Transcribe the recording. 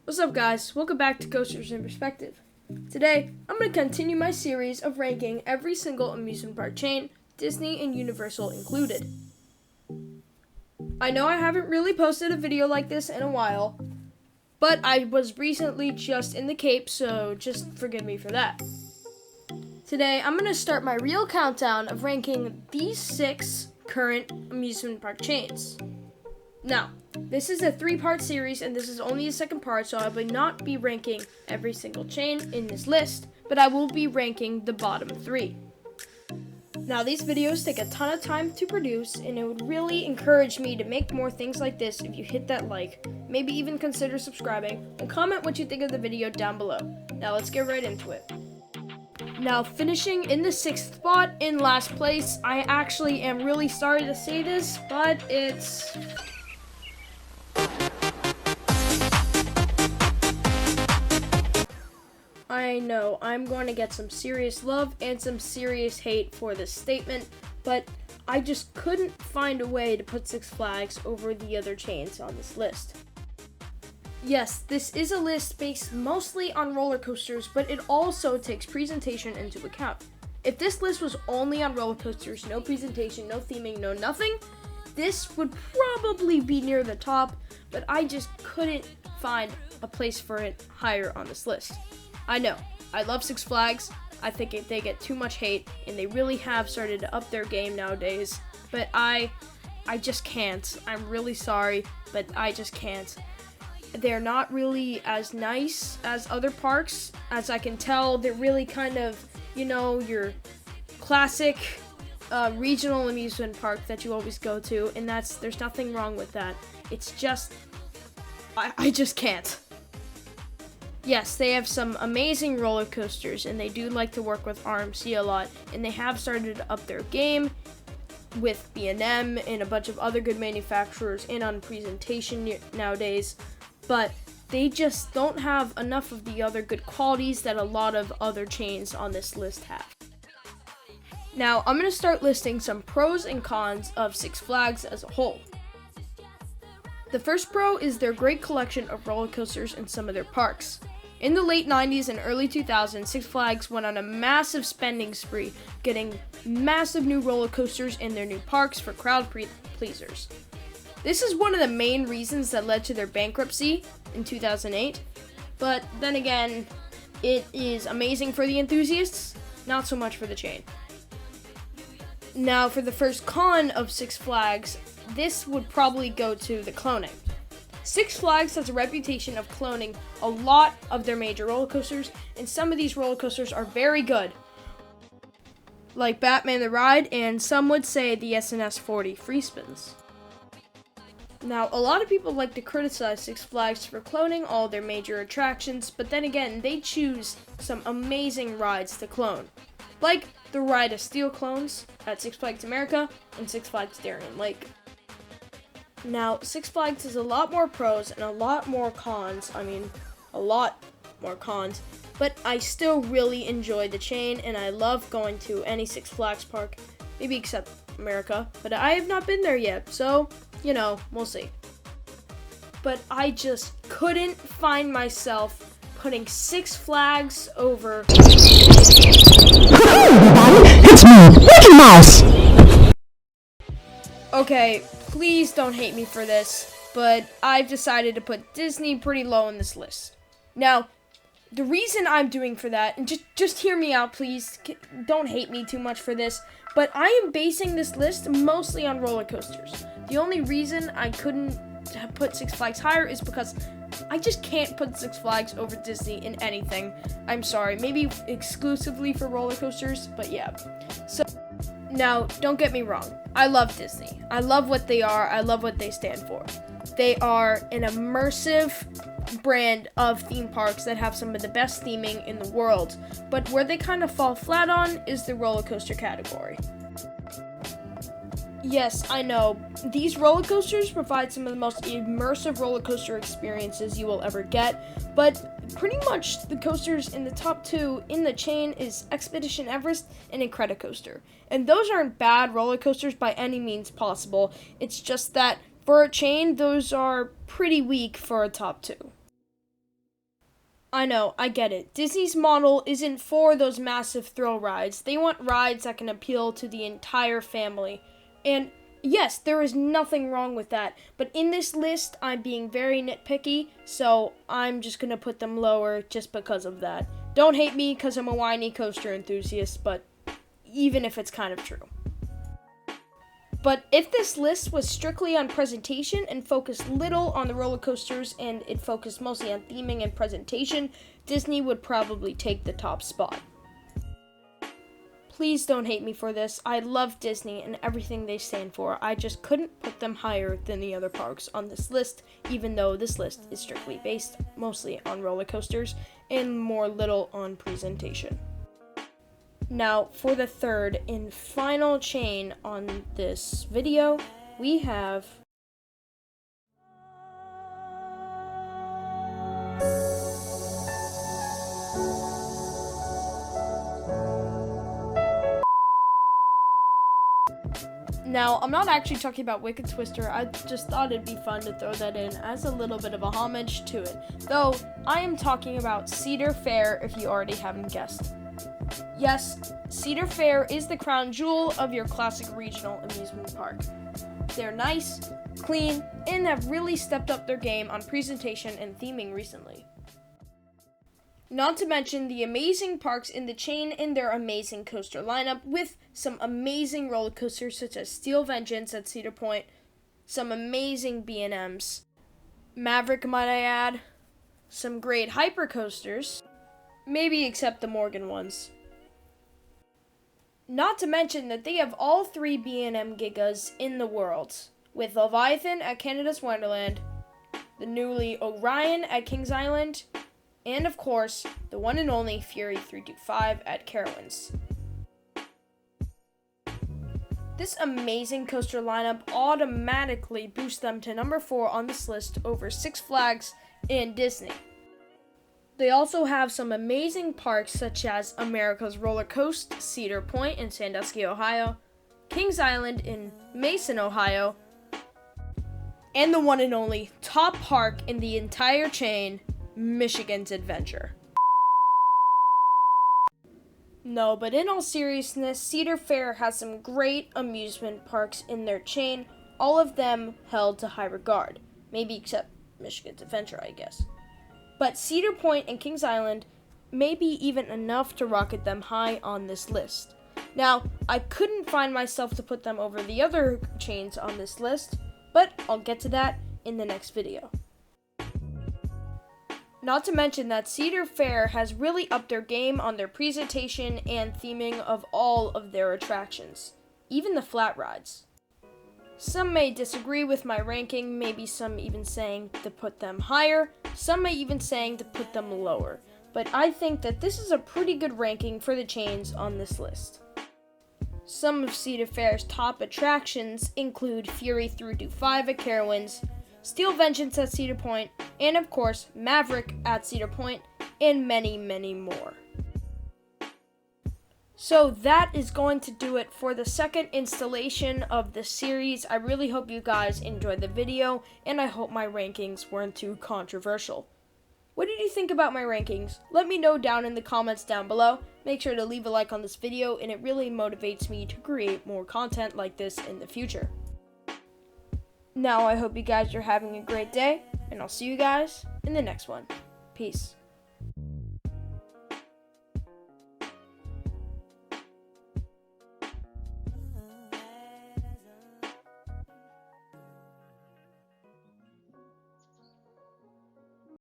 What's up, guys? Welcome back to Coasters in Perspective. Today, I'm going to continue my series of ranking every single amusement park chain, Disney and Universal included. I know I haven't really posted a video like this in a while, but I was recently just in the Cape, so just forgive me for that. Today, I'm going to start my real countdown of ranking these 6 current amusement park chains. Now, this is a 3-part series, and this is only the second part, so I will not be ranking every single chain in this list, but I will be ranking the bottom 3. Now, these videos take a ton of time to produce, and it would really encourage me to make more things like this if you hit that like, maybe even consider subscribing, and comment what you think of the video down below. Now, let's get right into it. Now, finishing in the 6th spot in last place, I actually am really sorry to say this, but it's... I know, I'm going to get some serious love and some serious hate for this statement, but I just couldn't find a way to put Six Flags over the other chains on this list. Yes, this is a list based mostly on roller coasters, but it also takes presentation into account. If this list was only on roller coasters, no presentation, no theming, no nothing, this would probably be near the top, but I just couldn't find a place for it higher on this list. I know, I love Six Flags. I think they get too much hate, and they really have started to up their game nowadays, but I just can't. I'm really sorry, but I just can't. They're not really as nice as other parks. As I can tell, they're really kind of, your classic regional amusement park that you always go to, and there's nothing wrong with that. It's just, I just can't. Yes, they have some amazing roller coasters, and they do like to work with RMC a lot, and they have started to up their game with B&M and a bunch of other good manufacturers and on presentation nowadays, but they just don't have enough of the other good qualities that a lot of other chains on this list have. Now, I'm going to start listing some pros and cons of Six Flags as a whole. The first pro is their great collection of roller coasters in some of their parks. In the late 90s and early 2000s, Six Flags went on a massive spending spree, getting massive new roller coasters in their new parks for crowd pleasers. This is one of the main reasons that led to their bankruptcy in 2008, but then again, it is amazing for the enthusiasts, not so much for the chain. Now, for the first con of Six Flags, this would probably go to the cloning. Six Flags has a reputation of cloning a lot of their major roller coasters, and some of these roller coasters are very good, like Batman the Ride, and some would say the SNS 40 free spins. Now, a lot of people like to criticize Six Flags for cloning all their major attractions, but then again, they choose some amazing rides to clone, like the Ride of Steel clones at Six Flags America and Six Flags Darien Lake. Now, Six Flags has a lot more pros and a lot more cons. But I still really enjoy the chain, and I love going to any Six Flags park, maybe except America, but I have not been there yet, so, we'll see. But I just couldn't find myself putting Six Flags over... It's me, Mickey Mouse! Okay, please don't hate me for this, but I've decided to put Disney pretty low on this list. Now, the reason I'm doing for that, and just hear me out, please, don't hate me too much for this, but I am basing this list mostly on roller coasters. The only reason I couldn't put Six Flags higher is because I just can't put Six Flags over Disney in anything. I'm sorry, maybe exclusively for roller coasters, but yeah. So, now, don't get me wrong. I love Disney. I love what they are. I love what they stand for. They are an immersive brand of theme parks that have some of the best theming in the world. But where they kind of fall flat on is the roller coaster category. Yes, I know. These roller coasters provide some of the most immersive roller coaster experiences you will ever get, but pretty much the coasters in the top 2 in the chain is Expedition Everest and Incredicoaster. And those aren't bad roller coasters by any means possible. It's just that for a chain, those are pretty weak for a top 2. I know, I get it. Disney's model isn't for those massive thrill rides. They want rides that can appeal to the entire family. And yes, there is nothing wrong with that. But in this list, I'm being very nitpicky, so I'm just going to put them lower just because of that. Don't hate me because I'm a whiny coaster enthusiast, but even if it's kind of true. But if this list was strictly on presentation and focused little on the roller coasters and it focused mostly on theming and presentation, Disney would probably take the top spot. Please don't hate me for this. I love Disney and everything they stand for. I just couldn't put them higher than the other parks on this list, even though this list is strictly based mostly on roller coasters and more little on presentation. Now, for the third and final chain on this video, we have Now, I'm not actually talking about Wicked Twister. I just thought it'd be fun to throw that in as a little bit of a homage to it. Though, I am talking about Cedar Fair, if you already haven't guessed. Yes, Cedar Fair is the crown jewel of your classic regional amusement park. They're nice, clean, and have really stepped up their game on presentation and theming recently. Not to mention the amazing parks in the chain and their amazing coaster lineup with some amazing roller coasters such as Steel Vengeance at Cedar Point, some amazing B&Ms, Maverick might I add, some great hyper coasters, maybe except the Morgan ones. Not to mention that they have all 3 B&M Gigas in the world, with Leviathan at Canada's Wonderland, the newly Orion at Kings Island, and of course, the one and only Fury 325 at Carowinds. This amazing coaster lineup automatically boosts them to number 4 on this list over Six Flags and Disney. They also have some amazing parks such as America's Roller Coaster, Cedar Point in Sandusky, Ohio, Kings Island in Mason, Ohio, and the one and only top park in the entire chain, Michigan's Adventure. No, but in all seriousness, Cedar Fair has some great amusement parks in their chain, all of them held to high regard, maybe except Michigan's Adventure, I guess. But Cedar Point and Kings Island may be even enough to rocket them high on this list. Now, I couldn't find myself to put them over the other chains on this list, but I'll get to that in the next video. Not to mention that Cedar Fair has really upped their game on their presentation and theming of all of their attractions, even the flat rides. Some may disagree with my ranking, maybe some even saying to put them higher, some may even saying to put them lower, but I think that this is a pretty good ranking for the chains on this list. Some of Cedar Fair's top attractions include Fury 325 at Carowinds, Steel Vengeance at Cedar Point, and of course, Maverick at Cedar Point, and many, many more. So that is going to do it for the second installation of the series. I really hope you guys enjoyed the video, and I hope my rankings weren't too controversial. What did you think about my rankings? Let me know down in the comments down below. Make sure to leave a like on this video, and it really motivates me to create more content like this in the future. Now I hope you guys are having a great day, and I'll see you guys in the next one. Peace.